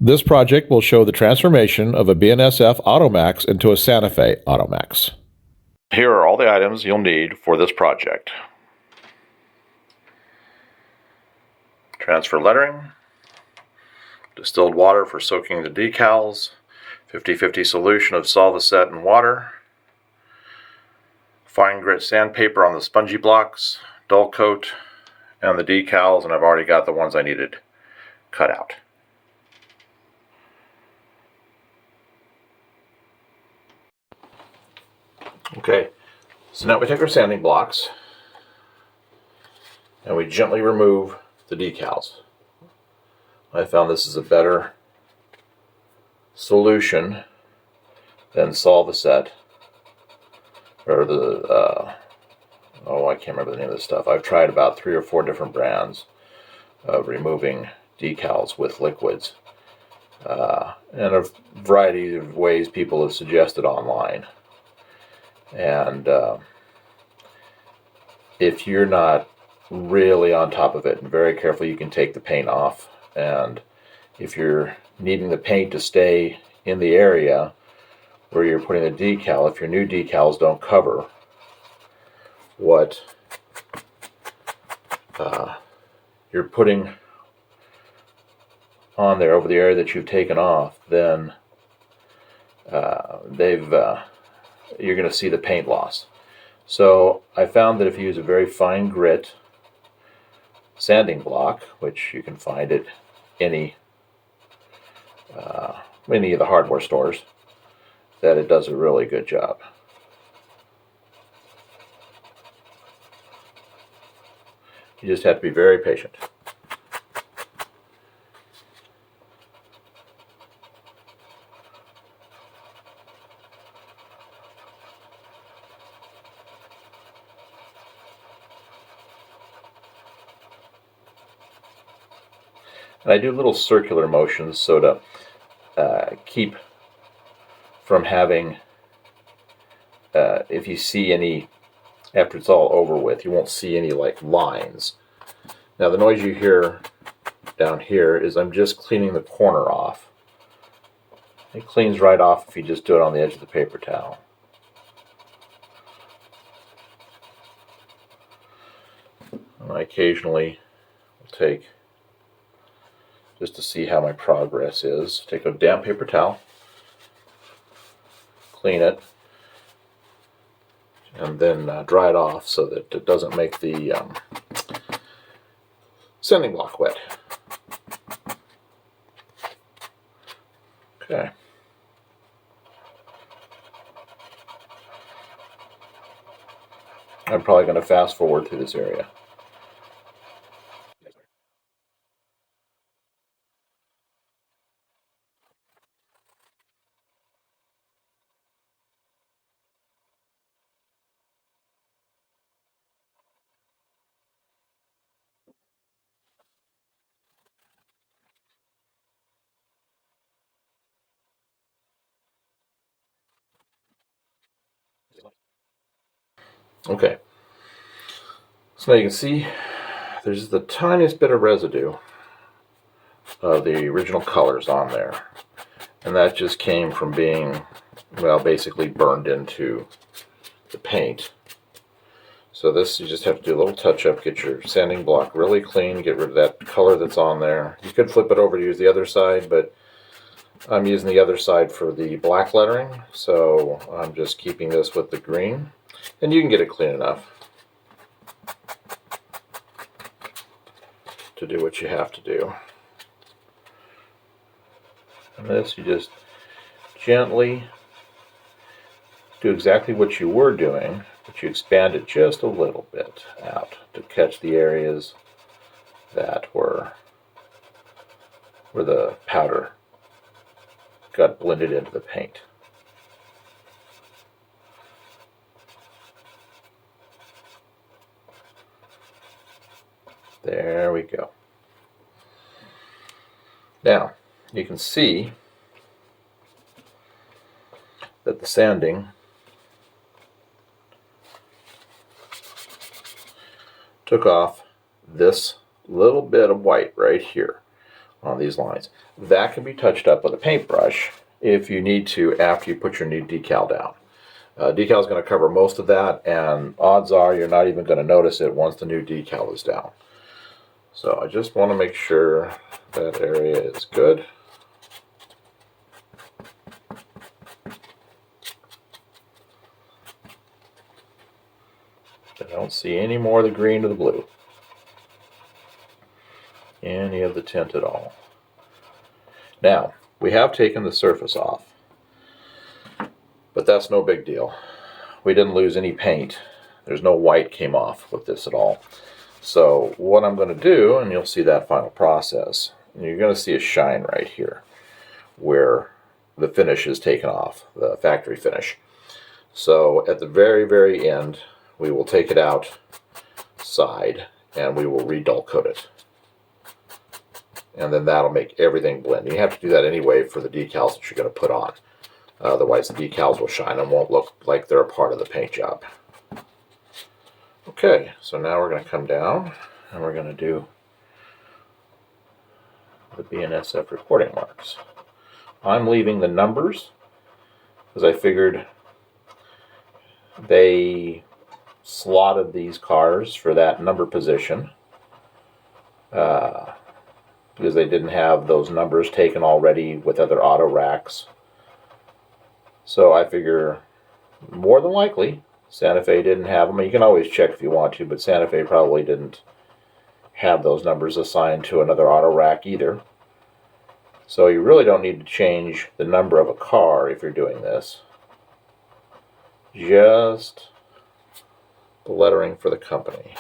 This project will show the transformation of a BNSF Auto-Max into a Santa Fe Auto-Max. Here are all the items you'll need for this project. Transfer lettering, distilled water for soaking the decals, 50-50 solution of Solvaset and water, fine grit sandpaper on the spongy blocks, dull coat, and the decals, and I've already got the ones I needed cut out. Okay, so now we take our sanding blocks and we gently remove the decals. I found this is a better solution than Solvaset, or the, I can't remember the name of this stuff. I've tried about 3 or 4 different brands of removing decals with liquids, and a variety of ways people have suggested online. And if you're not really on top of it and very careful, you can take the paint off. And if you're needing the paint to stay in the area where you're putting the decal, if your new decals don't cover what you're putting on there over the area that you've taken off, then you're going to see the paint loss. So I found that if you use a very fine grit sanding block, which you can find at any of the hardware stores, that it does a really good job. You just have to be very patient. And I do little circular motions so to keep from having, if you see any, after it's all over with, you won't see any like lines. Now the noise you hear down here is I'm just cleaning the corner off. It cleans right off if you just do it on the edge of the paper towel. And I occasionally will take, just to see how my progress is, take a damp paper towel, clean it, and then dry it off so that it doesn't make the sanding block wet. Okay. I'm probably going to fast forward through this area. Okay, so now you can see there's the tiniest bit of residue of the original colors on there, and that just came from being, well, basically burned into the paint. So this, you just have to do a little touch up, get your sanding block really clean, get rid of that color that's on there. You could flip it over to use the other side, but I'm using the other side for the black lettering, so I'm just keeping this with the green. And you can get it clean enough to do what you have to do. And this, you just gently do exactly what you were doing, but you expand it just a little bit out to catch the areas that were where the powder got blended into the paint. There we go. Now, you can see that the sanding took off this little bit of white right here on these lines. That can be touched up with a paintbrush if you need to after you put your new decal down. Decal is going to cover most of that, and odds are you're not even going to notice it once the new decal is down. So I just want to make sure that area is good. I don't see any more of the green or the blue, any of the tint at all. Now, we have taken the surface off, but that's no big deal. We didn't lose any paint. There's no white came off with this at all. So what I'm going to do, and you'll see that final process, and you're going to see a shine right here where the finish is taken off, the factory finish. So at the very, very end, we will take it outside and we will re-dull coat it. And then that'll make everything blend. You have to do that anyway for the decals that you're going to put on. Otherwise the decals will shine and won't look like they're a part of the paint job. Okay, so now we're going to come down and we're going to do the BNSF reporting marks. I'm leaving the numbers because I figured they slotted these cars for that number position because they didn't have those numbers taken already with other auto racks. So I figure more than likely Santa Fe didn't have them. You can always check if you want to, but Santa Fe probably didn't have those numbers assigned to another auto rack either. So you really don't need to change the number of a car if you're doing this. Just the lettering for the company.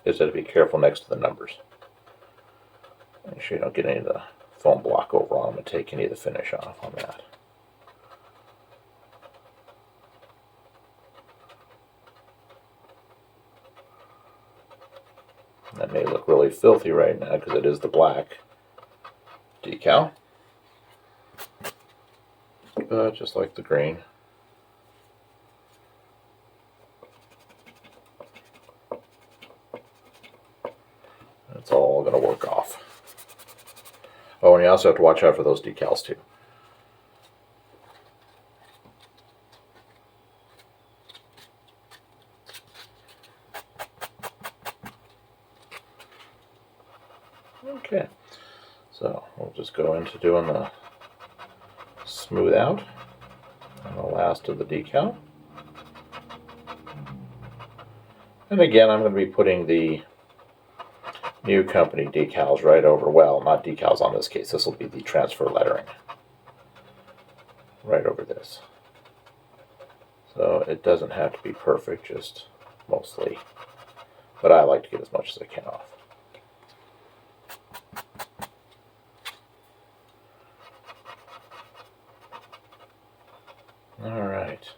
Just have to be careful next to the numbers. Make sure you don't get any of the foam block over on them and take any of the finish off on that. That may look really filthy right now because it is the black decal. But just like the green. It's all going to work off. Oh, and you also have to watch out for those decals too. Okay, so we'll just go into doing the smooth out on the last of the decal. And again, I'm going to be putting the new company decals right over, well, not decals on this case, this will be the transfer lettering right over this. So it doesn't have to be perfect, just mostly, but I like to get as much as I can off. Alright,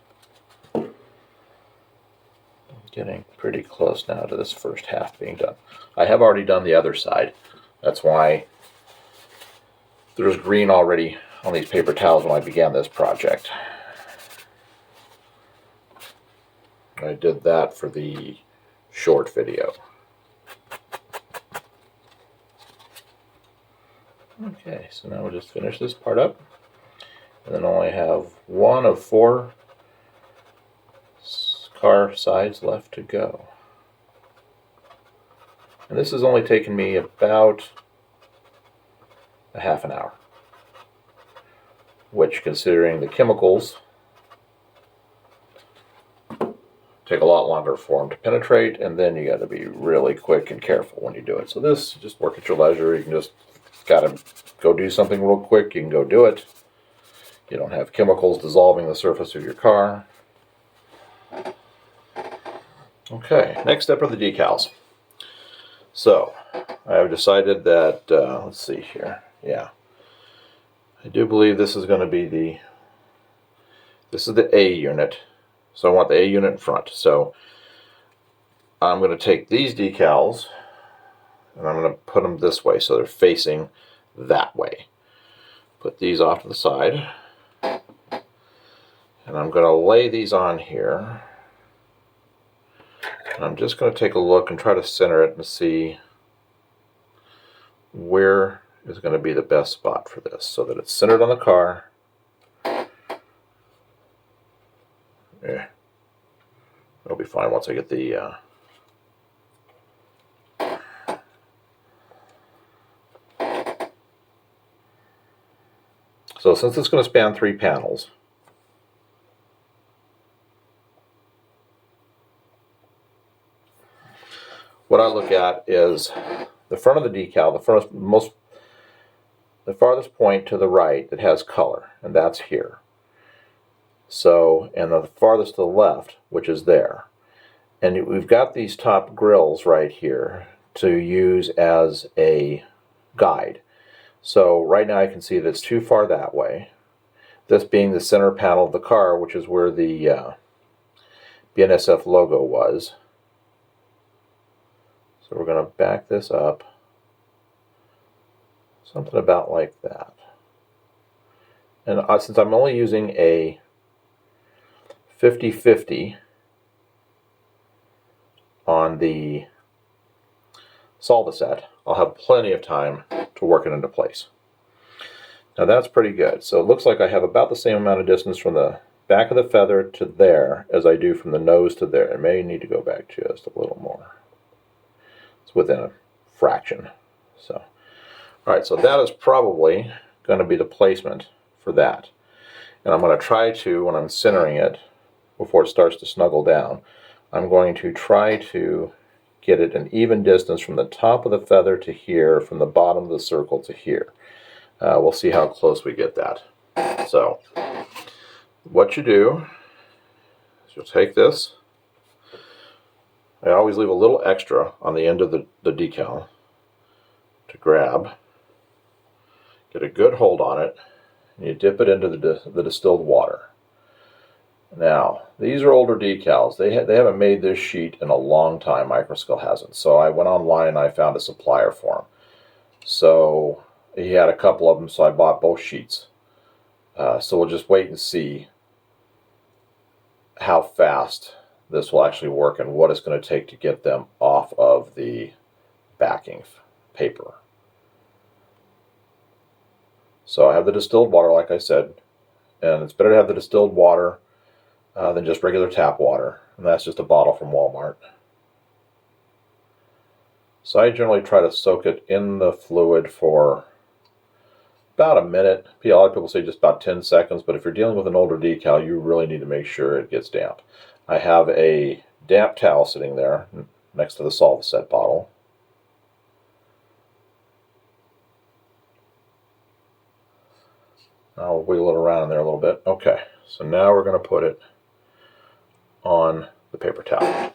getting pretty close now to this first half being done. I have already done the other side. That's why there's green already on these paper towels when I began this project. I did that for the short video. Okay, so now we'll just finish this part up. And then only have one of 4 car sides left to go. And this has only taken me about a half an hour, which, considering the chemicals, take a lot longer for them to penetrate, and then you got to be really quick and careful when you do it. So this, just work at your leisure. You can just gotta go do something real quick, you can go do it. You don't have chemicals dissolving the surface of your car. Okay, next step are the decals. So I have decided that, let's see here, yeah, I do believe this is going to be this is the A unit. So I want the A unit in front. So I'm going to take these decals and I'm going to put them this way so they're facing that way. Put these off to the side. And I'm going to lay these on here. And I'm just going to take a look and try to center it and see where is going to be the best spot for this so that it's centered on the car. Yeah. It'll be fine once I get the So since it's going to span 3 panels, what I look at is the front of the decal, the farthest point to the right that has color, and that's here. So, and the farthest to the left, which is there. And we've got these top grills right here to use as a guide. So right now I can see that it's too far that way. This being the center panel of the car, which is where the BNSF logo was. So we're going to back this up. Something about like that. And since I'm only using a 50-50 on the solve set, I'll have plenty of time to work it into place. Now that's pretty good. So it looks like I have about the same amount of distance from the back of the feather to there as I do from the nose to there. I may need to go back just a little more. It's within a fraction. So, all right, so that is probably going to be the placement for that. And I'm going to try to, when I'm centering it, before it starts to snuggle down, I'm going to try to get it an even distance from the top of the feather to here, from the bottom of the circle to here. We'll see how close we get that. So, what you do is you'll take this. I always leave a little extra on the end of the decal to grab. Get a good hold on it, and you dip it into the distilled water. Now, these are older decals. They haven't made this sheet in a long time. Microscale hasn't. So I went online and I found a supplier for them. So he had a couple of them, so I bought both sheets. So we'll just wait and see how fast this will actually work and what it's going to take to get them off of the backing paper. So I have the distilled water, like I said, and it's better to have the distilled water than just regular tap water, and that's just a bottle from Walmart. So I generally try to soak it in the fluid for about a minute. A lot of people say just about 10 seconds, but if you're dealing with an older decal, you really need to make sure it gets damp. I have a damp towel sitting there next to the solve set bottle. I'll wiggle it around in there a little bit. Okay, so now we're going to put it on the paper towel.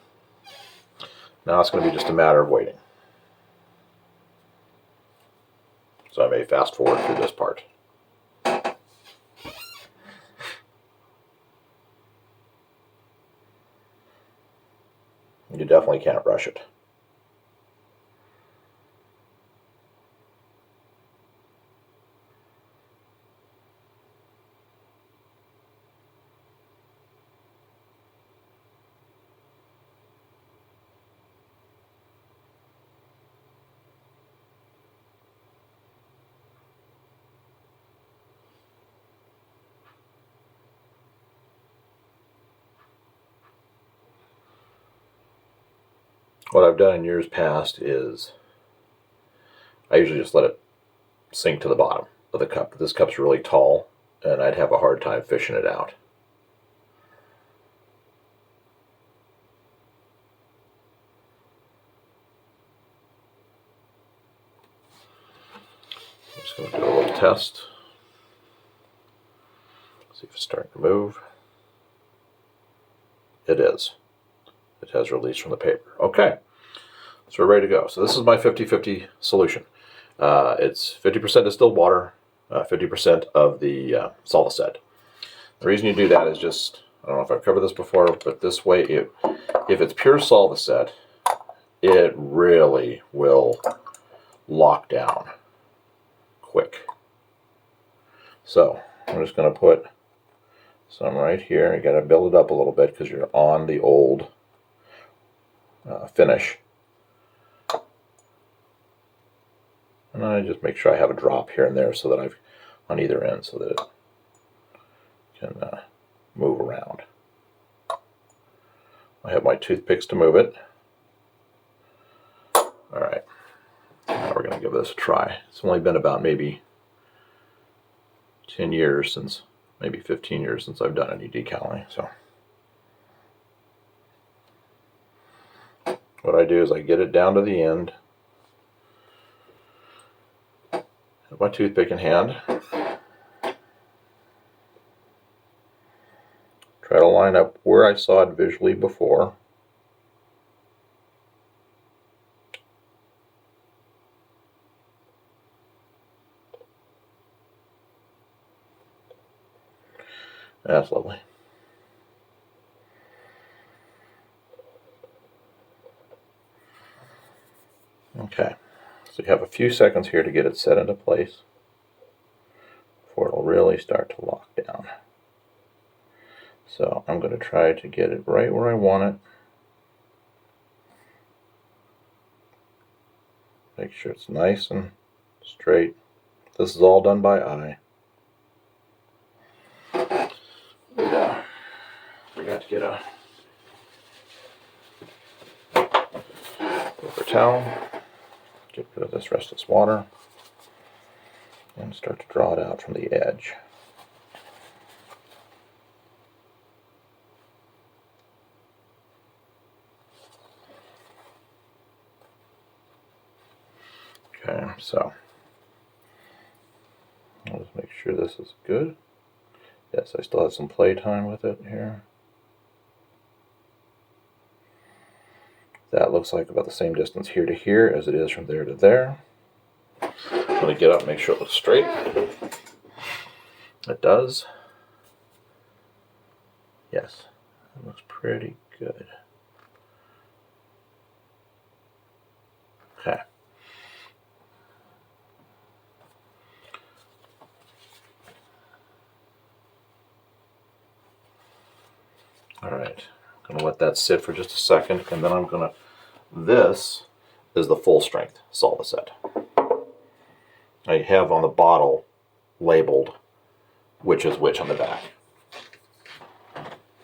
Now it's going to be just a matter of waiting. So I may fast forward through this part. You definitely can't rush it. What I've done in years past is I usually just let it sink to the bottom of the cup. This cup's really tall, and I'd have a hard time fishing it out. I'm just going to do a little test. See if it's starting to move. It is. It has released from the paper. Okay, so we're ready to go. So this is my 50-50 solution. It's 50% distilled water, 50% of the solvicet. The reason you do that is just, I don't know if I've covered this before, but this way, if it's pure solvicet, it really will lock down quick. So I'm just going to put some right here. You got to build it up a little bit because you're on the old finish. And I just make sure I have a drop here and there so that I've on either end so that it can move around. I have my toothpicks to move it. All right, now we're going to give this a try. It's only been about maybe 10 years since, maybe 15 years since I've done any decaling. So what I do is I get it down to the end, have my toothpick in hand, try to line up where I saw it visually before. That's lovely. Okay, so you have a few seconds here to get it set into place before it'll really start to lock down. So I'm going to try to get it right where I want it. Make sure it's nice and straight. This is all done by eye. Yeah, forgot to get a paper towel. Get rid of this rest of this water and start to draw it out from the edge. Okay, so I'll just make sure this is good. Yes, I still have some play time with it here. That looks like about the same distance here to here as it is from there to there. I'm going to get up and make sure it looks straight. It does. Yes, it looks pretty good. Okay. All right, I'm going to let that sit for just a second, and then I'm going to, this is the full strength Solvaset. I have on the bottle labeled which is which on the back.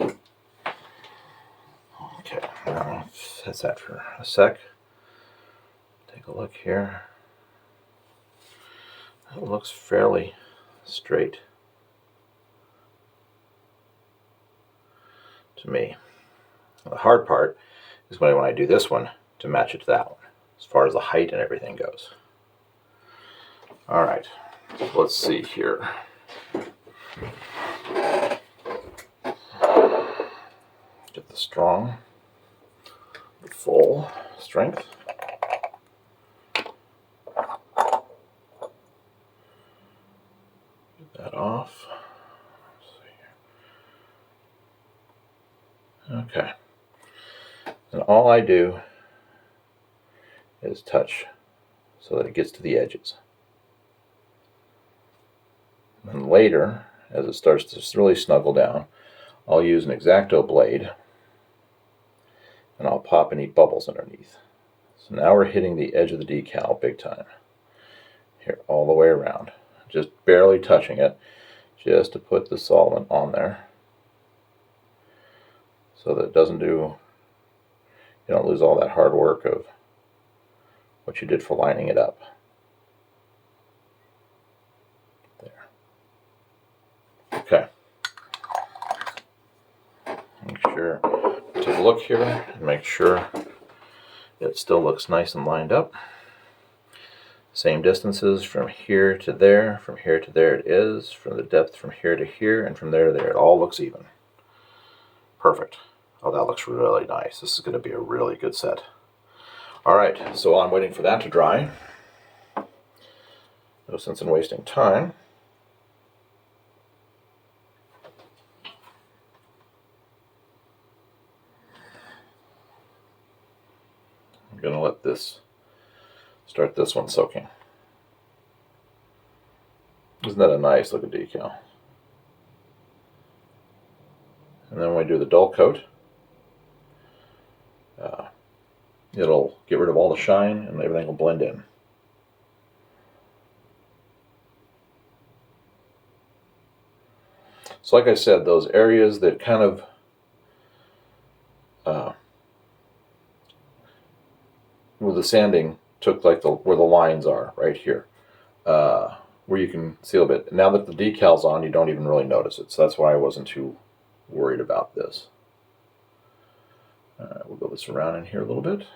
Okay, now that's that for a sec. Take a look here. It looks fairly straight to me. The hard part is when I do this one to match it to that one, as far as the height and everything goes. All right, let's see here. Get the strong, the full strength. Get that off. Okay. And all I do is touch so that it gets to the edges. And later, as it starts to really snuggle down, I'll use an X-Acto blade and I'll pop any bubbles underneath. So now we're hitting the edge of the decal big time. Here, all the way around. Just barely touching it, just to put the solvent on there so that it doesn't do, you don't lose all that hard work of what you did for lining it up. There. Okay. Make sure, take a look here and make sure it still looks nice and lined up. Same distances from here to there it is, from the depth from here to here, and from there to there. It all looks even. Perfect. Oh, that looks really nice. This is going to be a really good set. All right, so while I'm waiting for that to dry, no sense in wasting time. I'm going to let this, start this one soaking. Isn't that a nice looking decal? And then when we do the dull coat, it'll get rid of all the shine and everything will blend in. So like I said, those areas that kind of where the sanding took, like where the lines are right here, where you can see a little bit. Now that the decal's on, you don't even really notice it. So that's why I wasn't too worried about this. We'll go this around in here a little bit.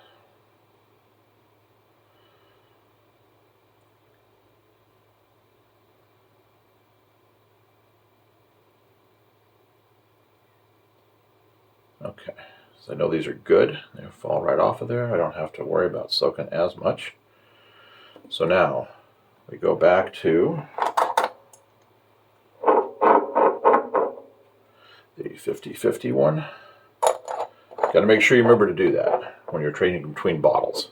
Okay, so I know these are good. They fall right off of there. I don't have to worry about soaking as much. So now we go back to the 50/50 one. Got to make sure you remember to do that when you're trading between bottles.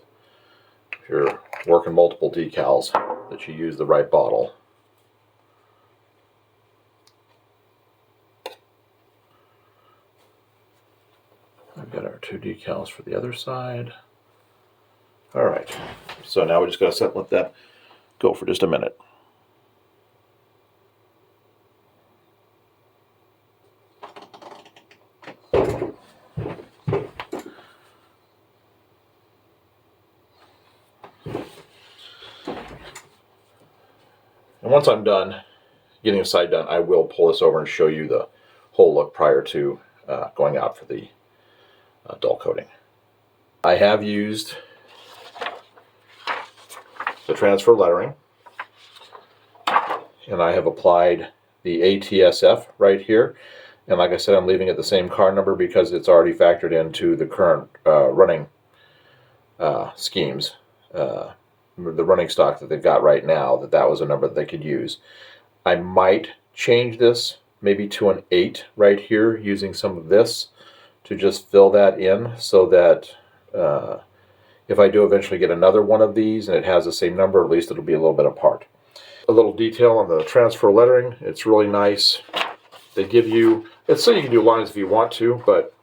If you're working multiple decals, that you use the right bottle. We've got our 2 decals for the other side. All right, so now we just got to let that go for just a minute. And once I'm done getting a side done, I will pull this over and show you the whole look prior to going out for the dull coating. I have used the transfer lettering, and I have applied the ATSF right here. And like I said, I'm leaving it the same car number because it's already factored into the current running schemes. The running stock that they've got right now, that was a number that they could use. I might change this maybe to an 8 right here using some of this to just fill that in, so that if I do eventually get another one of these and it has the same number, at least it'll be a little bit apart. A little detail on the transfer lettering, it's really nice. They give you, it's so you can do lines if you want to, but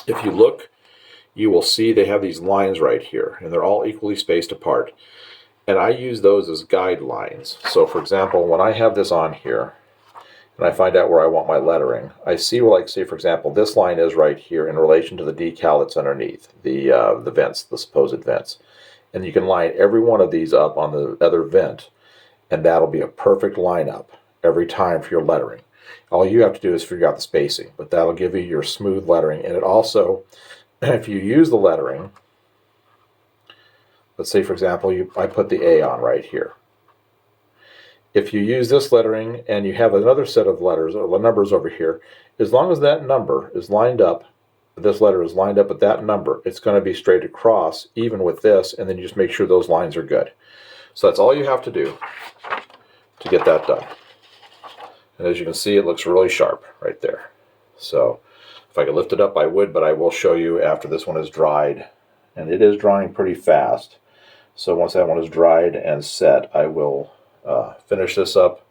if you look, you will see they have these lines right here, and they're all equally spaced apart. And I use those as guidelines. So for example, when I have this on here, and I find out where I want my lettering, I see where, like, say for example, this line is right here in relation to the decal that's underneath, the vents, the supposed vents. And you can line every one of these up on the other vent, and that'll be a perfect lineup every time for your lettering. All you have to do is figure out the spacing, but that'll give you your smooth lettering. And it also, if you use the lettering, let's say for example, I put the A on right here. If you use this lettering and you have another set of letters or numbers over here, as long as that number is lined up, this letter is lined up with that number, it's going to be straight across, even with this, and then you just make sure those lines are good. So that's all you have to do to get that done. And as you can see, it looks really sharp right there. So if I could lift it up, I would, but I will show you after this one is dried. And it is drying pretty fast. So once that one is dried and set, I will finish this up,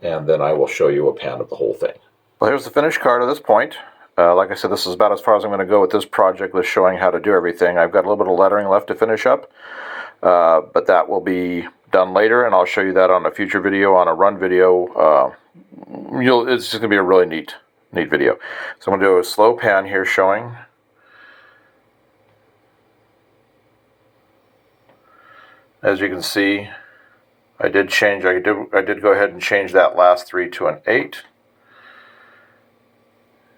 and then I will show you a pan of the whole thing. Well, here's the finished car to this point. Like I said, this is about as far as I'm going to go with this project, with showing how to do everything. I've got a little bit of lettering left to finish up, but that will be done later, and I'll show you that on a future video, on a run video. It's just going to be a really neat video. So I'm going to do a slow pan here showing. As you can see, I did go ahead and change that last 3 to an 8.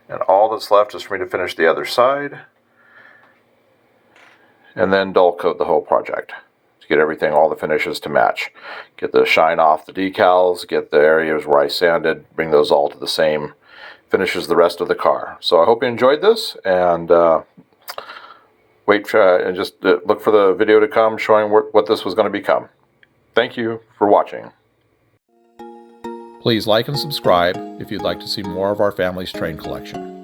And all that's left is for me to finish the other side, and then dull coat the whole project to get everything, all the finishes to match. Get the shine off the decals, get the areas where I sanded, bring those all to the same finishes the rest of the car. So I hope you enjoyed this, and wait and just look for the video to come showing what this was going to become. Thank you for watching. Please like and subscribe if you'd like to see more of our family's train collection.